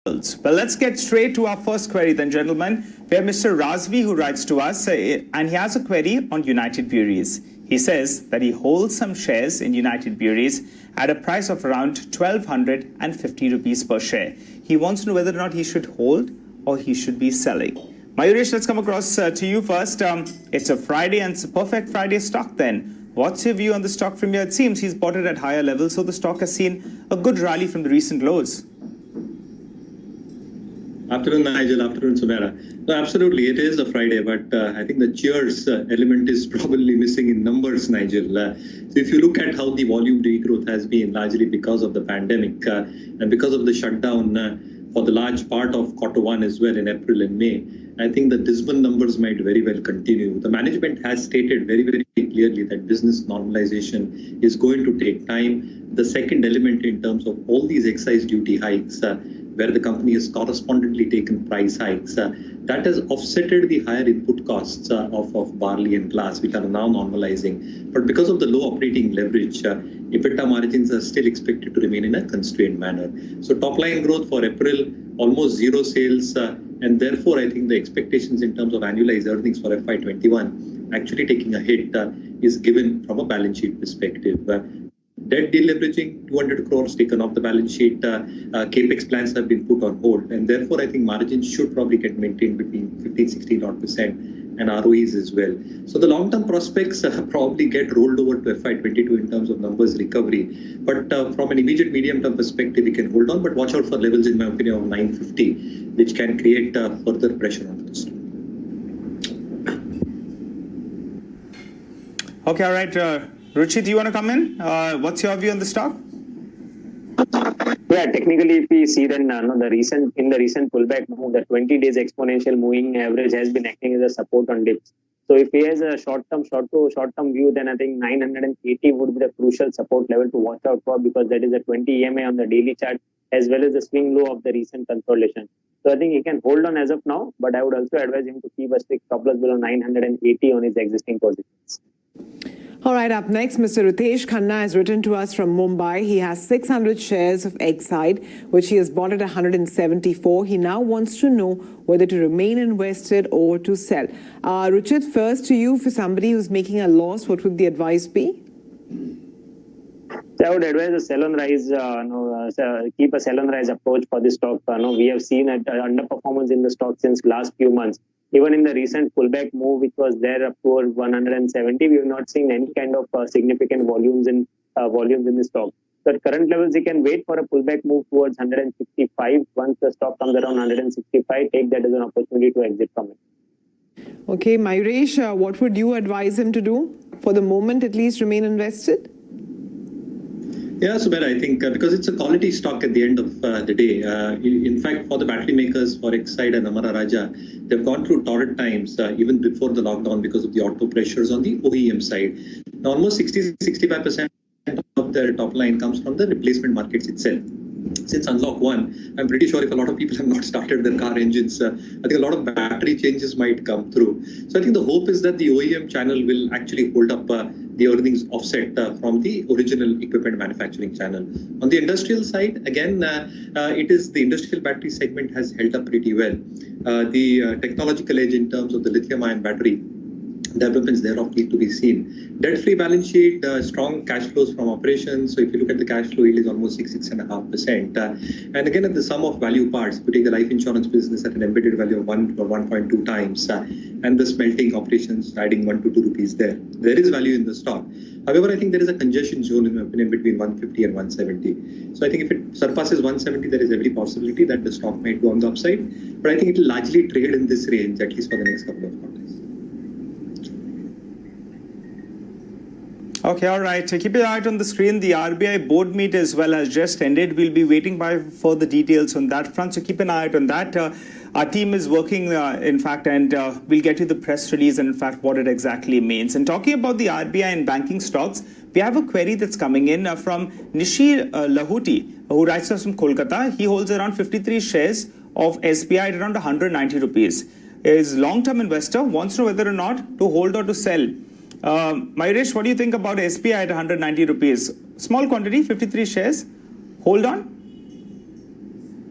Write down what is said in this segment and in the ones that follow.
Well, let's get straight to our first query then, gentlemen. We have Mr. Razvi who writes to us, and he has a query on United Breweries. He says that he holds some shares in United Breweries at a price of around 1,250 rupees per share. He wants to know whether or not he should hold or he should be selling. Mayuresh, let's come across to you first. It's a Friday and it's a perfect Friday stock then. What's your view on the stock from here? It seems he's bought it at higher levels, so the stock has seen a good rally from the recent lows. Afternoon, Nigel. Afternoon, Sumera. No, absolutely, it is a Friday, but I think the cheers element is probably missing in numbers, Nigel. So if you look at how the volume degrowth has been largely because of the pandemic and because of the shutdown for the large part of Q1 as well in April and May, I think the dismal numbers might very well continue. The management has stated very, very clearly that business normalization is going to take time. The second element in terms of all these excise duty hikes, where the company has correspondingly taken price hikes, that has offsetted the higher input costs of barley and glass, which are now normalizing. But because of the low operating leverage, EBITDA margins are still expected to remain in a constrained manner. So top line growth for April, almost zero sales, and therefore I think the expectations in terms of annualized earnings for FY21 actually taking a hit is given from a balance sheet perspective. Debt deleveraging, 200 crores taken off the balance sheet. Capex plans have been put on hold. And therefore, I think margins should probably get maintained between 15-16% and ROEs as well. So the long-term prospects probably get rolled over to FY22 in terms of numbers recovery. But from an immediate medium-term perspective, we can hold on, but watch out for levels, in my opinion, of 950, which can create further pressure on the stock. Okay, all right. Ruchit, do you want to come in? What's your view on the stock? Yeah, technically, if we see then the recent pullback move, the 20 days exponential moving average has been acting as a support on dips. So if he has a short-term view, then I think 980 would be the crucial support level to watch out for, because that is a 20 EMA on the daily chart as well as the swing low of the recent consolidation. So I think he can hold on as of now, but I would also advise him to keep a strict stop loss below 980 on his existing positions. All right, up next, Mr. Ritesh Khanna has written to us from Mumbai. He has 600 shares of Exide, which he has bought at 174. He now wants to know whether to remain invested or to sell. Ruchit, first to you, for somebody who's making a loss, what would the advice be? I would advise a sell on rise, keep a sell on rise approach for this stock. We have seen underperformance in the stock since last few months. Even in the recent pullback move, which was there up to 170, we have not seen any kind of significant volumes in the stock. So at current levels, you can wait for a pullback move towards 165. Once the stock comes around 165, take that as an opportunity to exit from it. Okay, Mayuresh, what would you advise him to do? For the moment, at least remain invested? Yeah, Subir, I think because it's a quality stock at the end of the day. In fact, for the battery makers, for Exide and Amara Raja, they've gone through torrid times even before the lockdown because of the auto pressures on the OEM side. Now, almost 60-65% of their top line comes from the replacement markets itself. Since Unlock 1, I'm pretty sure if a lot of people have not started their car engines, I think a lot of battery changes might come through. So I think the hope is that the OEM channel will actually hold up the earnings offset from the original equipment manufacturing channel. On the industrial side, again, it is the industrial battery segment has held up pretty well. The technological edge in terms of the lithium-ion battery developments thereof need to be seen. Debt-free balance sheet, strong cash flows from operations. So if you look at the cash flow yield is almost 6.5%. And again, at the sum of value parts, putting the life insurance business at an embedded value of 1 or 1.2 times, and the smelting operations adding 1 to 2 rupees there. There is value in the stock. However, I think there is a congestion zone, in my opinion, between 150 and 170. So I think if it surpasses 170, there is every possibility that the stock might go on the upside. But I think it will largely trade in this range, at least for the next couple of quarters. Okay, all right. Keep your eye on the screen. The RBI board meet as well has just ended. We'll be waiting by further details on that front. So keep an eye on that. Our team is working, in fact, and we'll get you the press release and, in fact, what it exactly means. And talking about the RBI and banking stocks, we have a query that's coming in from Nishi Lahuti, who writes us from Kolkata. He holds around 53 shares of SBI at around 190 rupees. His long-term investor wants to know whether or not to hold or to sell. Mayuresh, what do you think about SBI at 190 rupees? Small quantity, 53 shares. Hold on.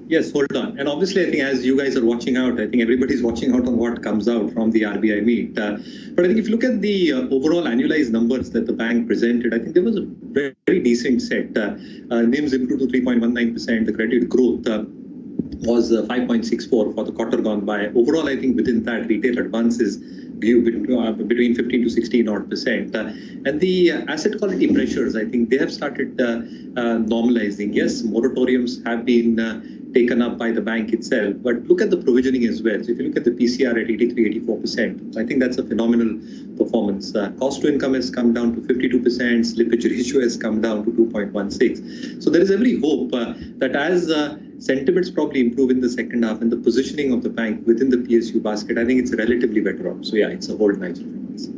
Yes, hold on. And obviously, I think as you guys are watching out, I think everybody's watching out on what comes out from the RBI meet. But I think if you look at the overall annualized numbers that the bank presented, I think there was a very decent set. NIMs improved to 3.19%. The credit growth was 5.64 for the quarter gone by. Overall, I think within that, retail advances grew between 15 to 16 odd percent. And the asset quality pressures, I think they have started normalizing. Yes, moratoriums have been taken up by the bank itself, but look at the provisioning as well. So if you look at the PCR at 83-84%, I think that's a phenomenal performance. Cost to income has come down to 52%, slippage ratio has come down to 2.16. So there is every hope that as sentiments probably improve in the second half and the positioning of the bank within the PSU basket, I think it's relatively better off. So yeah, it's a hold nice performance.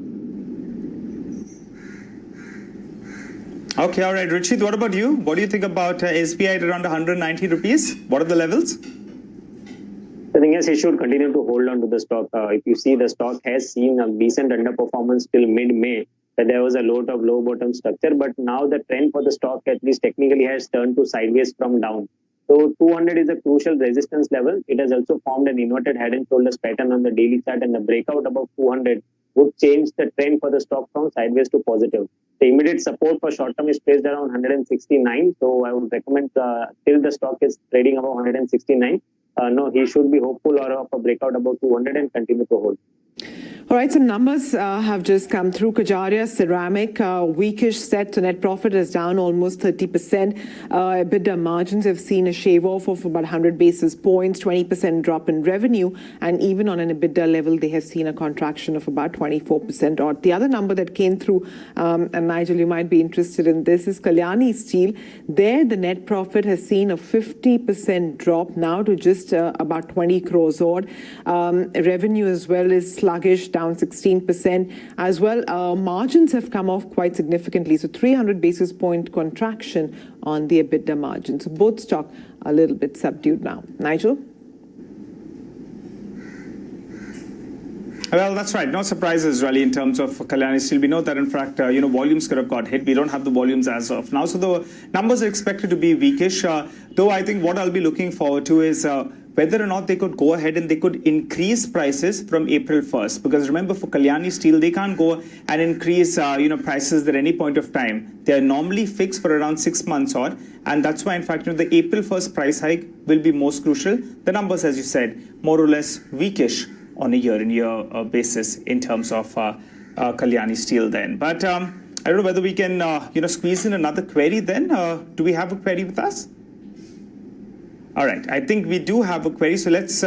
Okay, all right. Ruchit, what about you? What do you think about SBI at around 190 rupees? What are the levels? I think yes, he should continue to hold on to the stock. If you see, the stock has seen a decent underperformance till mid-May. That there was a lot of low bottom structure, but now the trend for the stock at least technically has turned to sideways from down. So 200 is a crucial resistance level. It has also formed an inverted head and shoulders pattern on the daily chart, and the breakout above 200 would change the trend for the stock from sideways to positive. The immediate support for short term is placed around 169. So I would recommend till the stock is trading above 169. No, he should be hopeful of a breakout above 200 and continue to hold. All right, some numbers have just come through. Kajaria Ceramic, weakish set to net profit is down almost 30%. EBITDA margins have seen a shave off of about 100 basis points, 20% drop in revenue, and even on an EBITDA level, they have seen a contraction of about 24% odd. The other number that came through, and Nigel, you might be interested in this, is Kalyani Steel. There, the net profit has seen a 50% drop now to just about 20 crores odd. Revenue as well is sluggish, down 16%. As well, margins have come off quite significantly. So 300 basis point contraction on the EBITDA margin. So both stock a little bit subdued now. Nigel? Well, that's right. No surprises really in terms of Kalyani Steel. We know that in fact, volumes could have got hit. We don't have the volumes as of now. So the numbers are expected to be weakish. Though I think what I'll be looking forward to is whether or not they could go ahead and they could increase prices from April 1st. Because remember, for Kalyani Steel, they can't go and increase prices at any point of time. They are normally fixed for around 6 months odd. And that's why, in fact, the April 1st price hike will be most crucial. The numbers, as you said, more or less weakish on a year-on-year basis in terms of Kalyani Steel then. But I don't know whether we can squeeze in another query then. Do we have a query with us? All right, I think we do have a query. So let's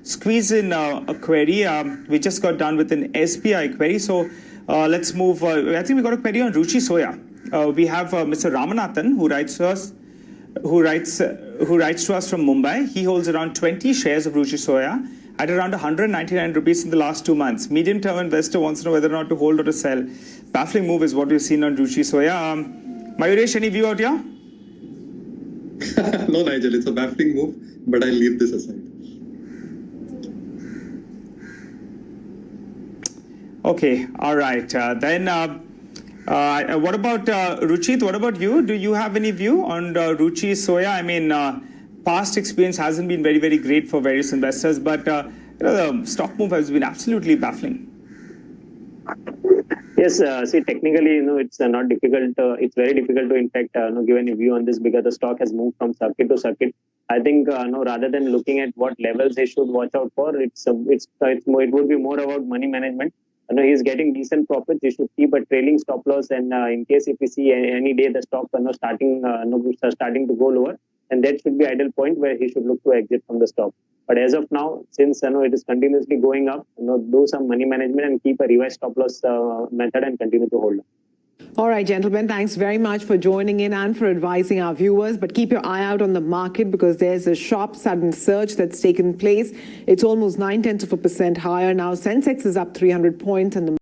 squeeze in a query. We just got done with an SBI query. So let's move. I think we got a query on Ruchi Soya. We have Mr. Ramanathan who writes to us. Who writes to us from Mumbai. He holds around 20 shares of Ruchi Soya at around 199 rupees in the last 2 months. Medium-term investor wants to know whether or not to hold or to sell. Baffling move is what we've seen on Ruchi Soya. Mayuresh, any view out here? No, Nigel, it's a baffling move, but I'll leave this aside. Okay, all right. Then what about Ruchit? What about you? Do you have any view on Ruchi Soya? I mean, past experience hasn't been very, very great for various investors, but the stock move has been absolutely baffling. Yes, see, technically, it's not difficult. It's very difficult to, in fact, give any view on this because the stock has moved from circuit to circuit. I think, rather than looking at what levels they should watch out for, it would be more about money management. He's getting decent profits. He should keep a trailing stop loss, and in case if we see any day the stock starting to go lower, and that should be idle point where he should look to exit from the stock. But as of now, since it is continuously going up, do some money management and keep a revised stop loss method and continue to hold. All right, gentlemen, thanks very much for joining in and for advising our viewers. But keep your eye out on the market because there's a sharp, sudden surge that's taken place. It's almost 0.9% higher now. Sensex is up 300 points and the